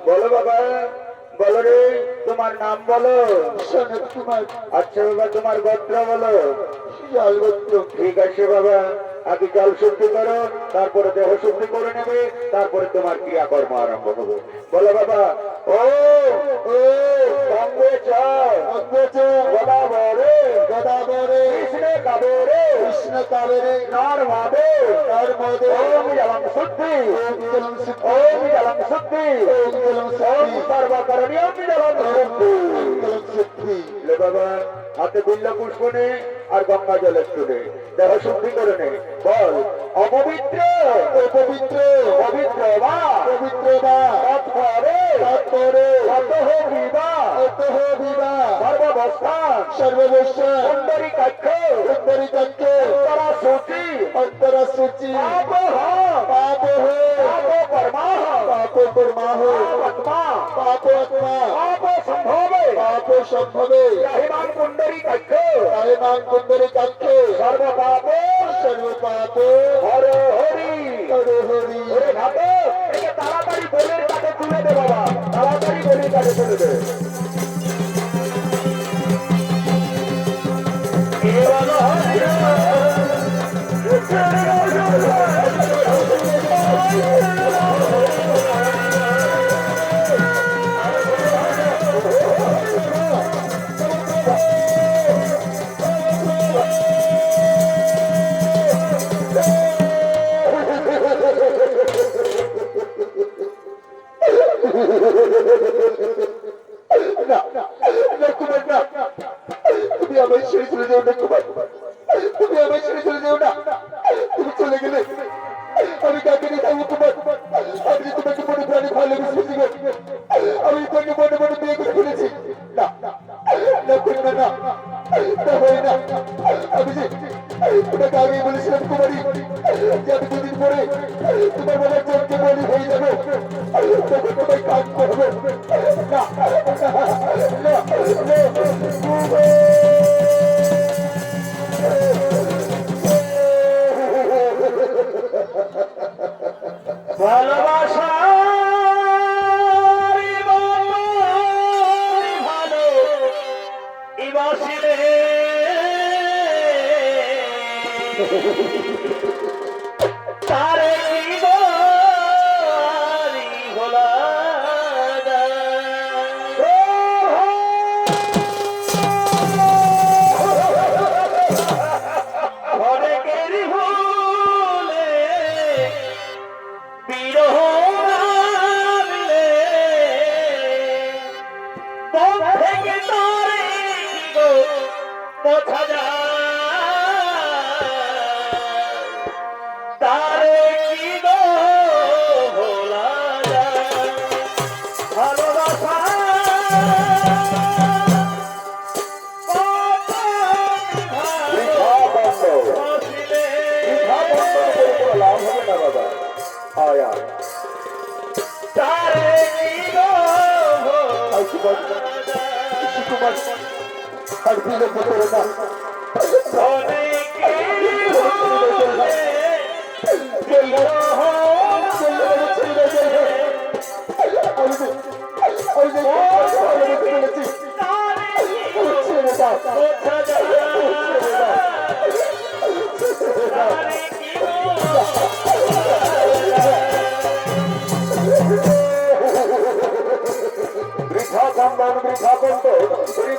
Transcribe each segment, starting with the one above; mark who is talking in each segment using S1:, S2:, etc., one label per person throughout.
S1: बोलो बाबा बोलो रे तुम्हार नाम बोलो
S2: सनत कुमार।
S1: अच्छा बाबा तुम्हार गोत्र बोलो
S2: जल गोत्र।
S1: ठीक है बाबा আগে জল শুদ্ধি করো তারপরে দেহ শুদ্ধি করে নেবে তারপরে তোমার ক্রিয়াকর্ম আরম্ভ হবে বলো বাবা ও ও গঙ্গে চ গোদাবরে গোদাবরে কৃষ্ণ কাবেরে কৃষ্ণ কাবেরে নর্মদে নর্মদে ওম জলং শুদ্ধি ওম জলং শুদ্ধি ওম জলং শুদ্ধি ওম জলং শুদ্ধি সর্বকরণীয়ম জলং শুদ্ধি জলং শুদ্ধি লে বাবা হাতে বিল্ল পুষ্প নে আর গঙ্গা জল একটু নে দেহ শুদ্ধি করে নে বল অপবিত্র অপবিত্র পবিত্র বা পবিত্র বা তৎপরে তৎপরে অতঃ বিবা অতঃ বিবা সর্বাবস্থান সর্বাবস্থান সুন্দরী কক্ষ সুন্দরী কক্ষ অন্তরা সূচি অন্তরা সূচি পাপহ পাপহ পাপ কর্মাহ পাপ কর্মাহ আত্মা পাপ আত্মা পাপ সম্ভবে পাপ সম্ভবে রাহিমান কুণ্ডরী কক্ষ রাহিমান কুণ্ডরী কক্ষ সর্ব পাপ সর্ব পাপ হর হরি হর হরি ওরে ভাতো একে তাড়াতাড়ি বলের কাছে তুলে দে বাবা তাড়াতাড়ি বলের কাছে তুলে দে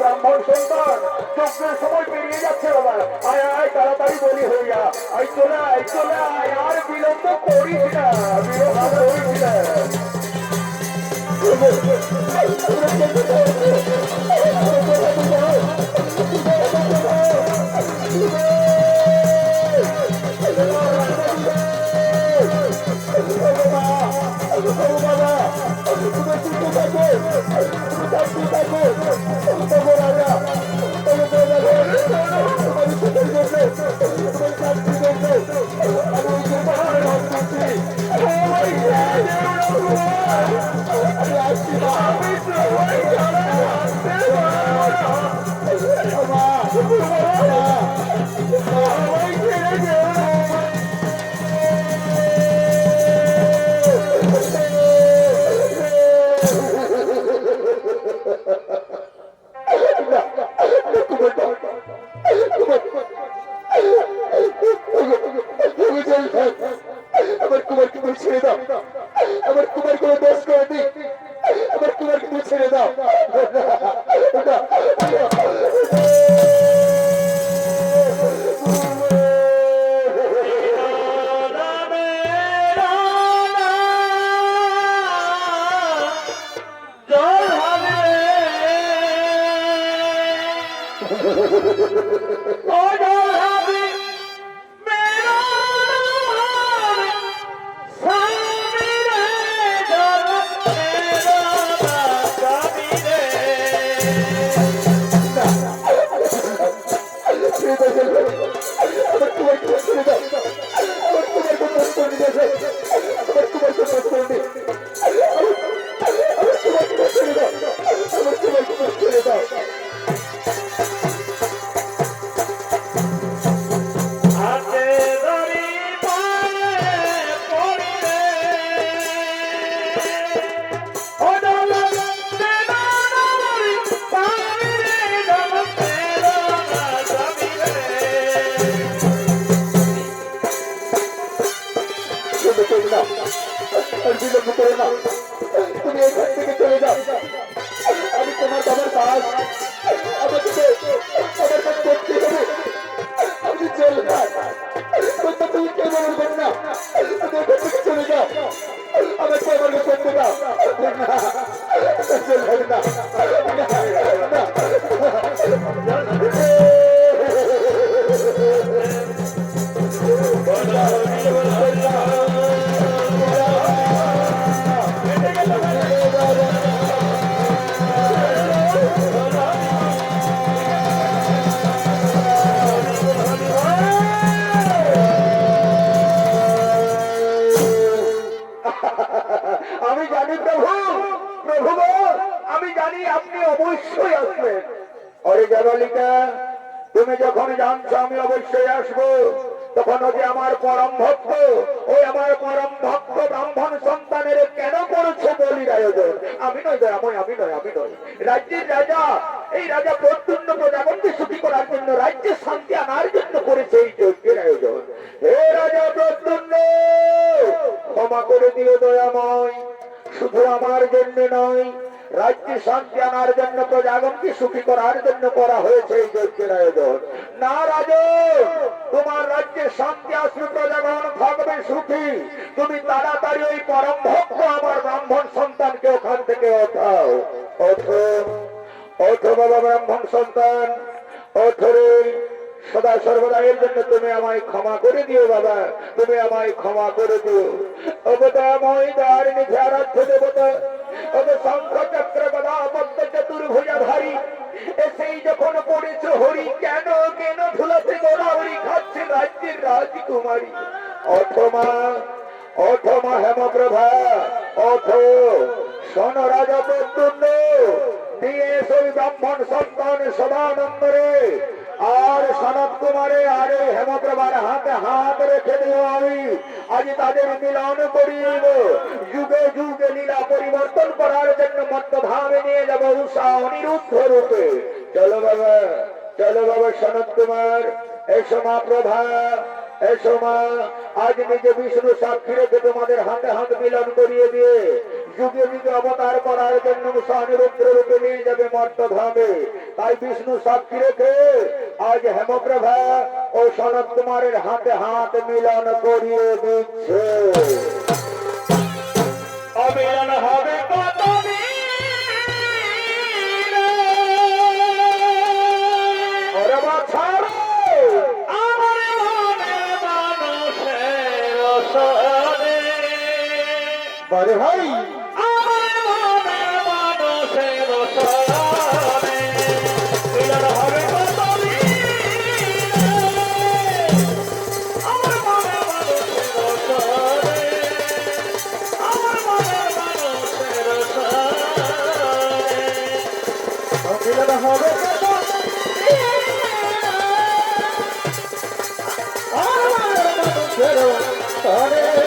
S1: ব্রাহ্মণ সন্তান যজ্ঞের সময় পেরিয়ে যাচ্ছে বাবা আয় আয় তাড়াতাড়ি বলি হইয়া আই চলে আয় আর বিলম্ব করিস না বিলম্ব করিস না
S2: শান্তি থাকো তবু রাজা তবু তোমার সুখের জন্য তোমার শান্তি জন্য আমি তোমার ভাব করছি আমি আসছি না আমার কুমারকে তুমি ছেড়ে দাও আমার কুমার কোনো দোষ করেনি আমার কুমারকে তুমি ছেড়ে দাও আমার কুমারকে ছেড়ে দাও আমার কুমার কোনো দোষ করেনি আমার কুমার কোনো দোষ করেনি আমার কুমারকে ছেড়ে দাও আমার কুমারকে ছেড়ে দাও বিলম্ব করে না তুমি এখান থেকে চলে যাও আমি তোমার বাবার কাজ আমাকে আমার কাজ করতে হবে আমি চল না তুমি কে বলবেন না তুমি এখান থেকে চলে যাও আমাকে আমার কাছে করতে দাও চলবে না আমি জানি প্রভু প্রভু আমি জানি আপনি অবশ্যই আসবেন অরে জবালিকা তুমি যখন জানছো আমি অবশ্যই আসবো তখন ওই যে আমার পরম ভক্ত ওই আমার পরম ভক্ত ব্রাহ্মণ সন্তানের কেন করেছে বলির আয়োজন আমি নয় দয়াময় আমি নয় রাজ্যের রাজা এই রাজা প্রত্যুন্ন প্রজাগণকে সুখী করার জন্য রাজ্যের শান্তি আনার জন্য করেছে এই যজ্ঞের আয়োজন হে রাজা প্রত্যুন্ন ক্ষমা করে দিও দয়াময় শুধু আমার জন্য নয় রাজ্যে শান্তি আনার জন্য প্রজাগণকে সুখী করার জন্য করা হয়েছে এই যজ্ঞের আয়োজন না রাজন তোমার রাজ্যে শান্তি আসবে প্রজাগণ থাকবে সুখী তুমি তাড়াতাড়ি ওই পরম ভক্ত আমার ব্রাহ্মণ সন্তানকে ওখান থেকে ওঠাও ওঠো বাবা ব্রাহ্মণ সন্তান ওঠরে সদা সর্বদা এর জন্য তুমি আমায় ক্ষমা করে দিও বাবা তুমি আমায় ক্ষমা করে দিও অবদাময় দারিণী ধ্যারাধ্য দেবতা শঙ্খ চক্র গদা পদ্ম চতুর্ভুজাধারী এসেই যখন পড়েছ হরি কেন কেন ধুলাতে গোড়াহরি খাচ্ছে রাজ্যের রাজকুমারী অথমা হেমপ্রভা শোন রাজা প্রত্যুন্ন দিয়ে সেই ব্রাহ্মণ সন্তান সদানন্দরে আর সনত কুমারে আরে হেমপ্রভার হাতে হাত রেখে দিও আমি আজ তাদের মিলন করিব যুগে যুগে লীলা পরিবর্তন করার জন্য মত্তধামে নিয়ে যাবো উষা অনিরুদ্ধ রূপে চলো বাবা সনত কুমার এসো মা প্রভা এসো মা আজ নিজে বিষ্ণু সাক্ষী রেখে তোমাদের হাতে হাত মিলন করিয়ে দিয়ে যুগে যুগে অবতার করার জন্য উষা অনিরুদ্ধ রূপে নিয়ে যাবে মত্তধামে তাই বিষ্ণু সাক্ষী রেখে আজ হেমপ্রভা ও সনত কুমারের হাতে হাত মিলন করিয়ে দিচ্ছে অমিলন হবে কত ভাই আমার মানুষের
S1: হবে কত আমার মানুষের তরে